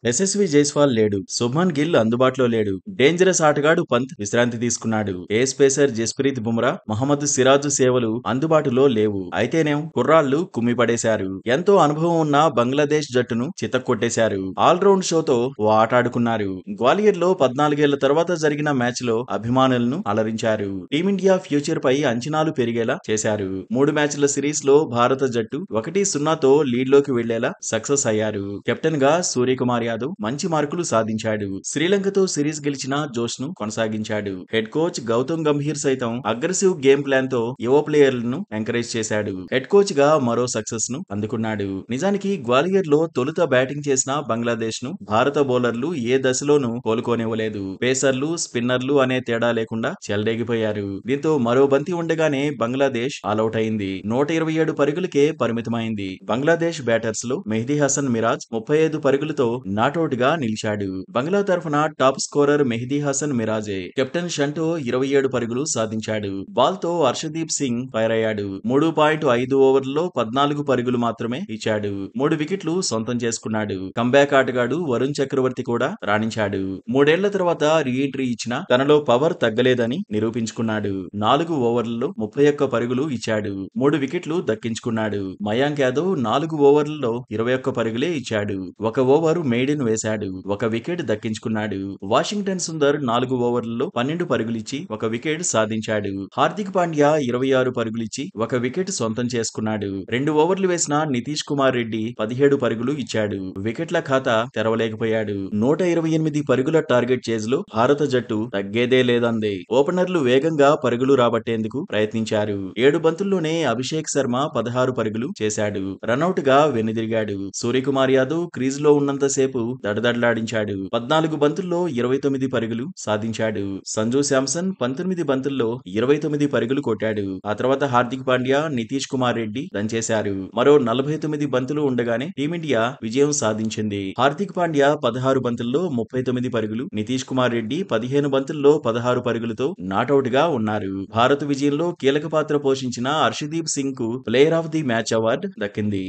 యశస్వి జైస్వాల్ లేడు. శుభ్మన్ గిల్ అందుబాటులో లేడు. డేంజరస్ ఆటగాడు పంత్ విశ్రాంతి తీసుకున్నాడు. ఏస్ పేసర్ జస్ప్రీత్ బుమ్రా, మహమ్మద్ సిరాజ్ సేవలు అందుబాటులో లేవు. అయితేనేం కుర్రాళ్లు కుమ్మిపడేశారు. ఎంతో అనుభవం ఉన్న బంగ్లాదేశ్ జట్టును చితక్కొట్టేశారు. ఆల్రౌండ్ షోతో ఓ ఆట ఆడుకున్నారు. గ్వాలియర్ లో 14 ఏళ్ల తర్వాత జరిగిన మ్యాచ్ లో అభిమానులను అలరించారు. టీమిండియా ఫ్యూచర్ పై అంచనాలు పెరిగేలా చేశారు. 3 మ్యాచ్ల సిరీస్ లో భారత జట్టు 1-0తో లీడ్ లోకి వెళ్లేలా సక్సెస్ అయ్యారు. కెప్టెన్ గా సూర్యకుమార్ యాదవ్ మంచి మార్కులు సాధించాడు. శ్రీలంకతో సిరీస్ గెలిచిన జోష్ ను కొనసాగించాడు. హెడ్ కోచ్ గౌతమ్ గంభీర్ సైతం అగ్రెసివ్ గేమ్ ప్లాన్ తో యువ ప్లేయర్లను ఎంకరేజ్ చేశాడు. హెడ్ కోచ్ గా మరో సక్సెస్ ను అందుకున్నాడు. నిజానికి గ్వాలియర్ లో తొలుత బ్యాటింగ్ చేసిన బంగ్లాదేశ్ ను భారత బౌలర్లు ఏ దశలోనూ కోలుకోనివ్వలేదు. పేసర్లు, స్పిన్నర్లు అనే తేడా లేకుండా చెలరేగిపోయారు. దీంతో మరో బంతి ఉండగానే బంగ్లాదేశ్ ఆలౌట్ అయింది. 127 పరుగులకే పరిమితమైంది. బంగ్లాదేశ్ బ్యాటర్స్ లో మెహ్దీ హసన్ మిరాజ్ 35 పరుగులతో నాటౌట్ గా నిలిచాడు. బంగ్లా తరఫున టాప్ స్కోరర్ మెహ్దీ హసన్ మిరాజే. కెప్టెన్ షంటో 27 పరుగులు సాధించాడు. బాల్ తో హర్షదీప్ సింగ్ ఫైర్ అయ్యాడు. 3.5 ఓవర్లలో 14 పరుగులు మాత్రమే ఇచ్చాడు. 3 వికెట్లు సొంతం చేసుకున్నాడు. కంబ్యాక్ ఆటగాడు వరుణ్ చక్రవర్తి కూడా రాణించాడు. 3 ఏళ్ల తర్వాత రీ ఎంట్రీ ఇచ్చినా తనలో పవర్ తగ్గలేదని నిరూపించుకున్నాడు. 4 ఓవర్లలో 31 పరుగులు ఇచ్చాడు. 3 వికెట్లు దక్కించుకున్నాడు. మయాంక్ యాదవ్ 4 ఓవర్లలో 21 పరుగులే ఇచ్చాడు. 1 ఓవర్ మెయిడెన్ వేశాడు. 1 వికెట్ దక్కించుకున్నాడు. వాషింగ్టన్ సుందర్ 4 ఓవర్లలో 12 పరుగులిచ్చి 1 వికెట్ సాధించాడు. హార్దిక్ పాండ్యా 26 పరుగులిచ్చి 1 వికెట్ సొంతం చేసుకున్నాడు. 2 ఓవర్లు వేసిన నితీష్ కుమార్ రెడ్డి 17 పరుగులు ఇచ్చాడు. వికెట్ల ఖాతా తెరవలేకపోయాడు. 128 పరుగుల టార్గెట్ చేజ్ లో భారత జట్టు తగ్గేదే లేదంది. ఓపెనర్లు వేగంగా పరుగులు రాబట్టేందుకు ప్రయత్నించారు. 7 బంతుల్లోనే అభిషేక్ శర్మ 16 పరుగులు చేశాడు. రనౌట్ గా వెనుదిరిగాడు. సూర్యకుమార్ యాదవ్ క్రీజ్ లో ఉన్నంతసేపు దడదడలాడించాడు. 14 బంతుల్లో 29 పరుగులు సాధించాడు. సంజు శాంసన్ 19 బంతుల్లో 29 పరుగులు కొట్టాడు. ఆ తర్వాత హార్దిక్ పాండ్యా, నితీష్ కుమార్ రెడ్డి దంచేశారు. మరో 49 బంతులు ఉండగానే టీమిండియా విజయం సాధించింది. హార్దిక్ పాండ్యా 16 బంతుల్లో 39 పరుగులు, నితీష్ కుమార్ రెడ్డి 15 బంతుల్లో 16 పరుగులతో నాటౌట్ గా ఉన్నారు. భారత విజయంలో కీలక పాత్ర పోషించిన హర్షదీప్ సింగ్ కు player of the match award దక్కింది.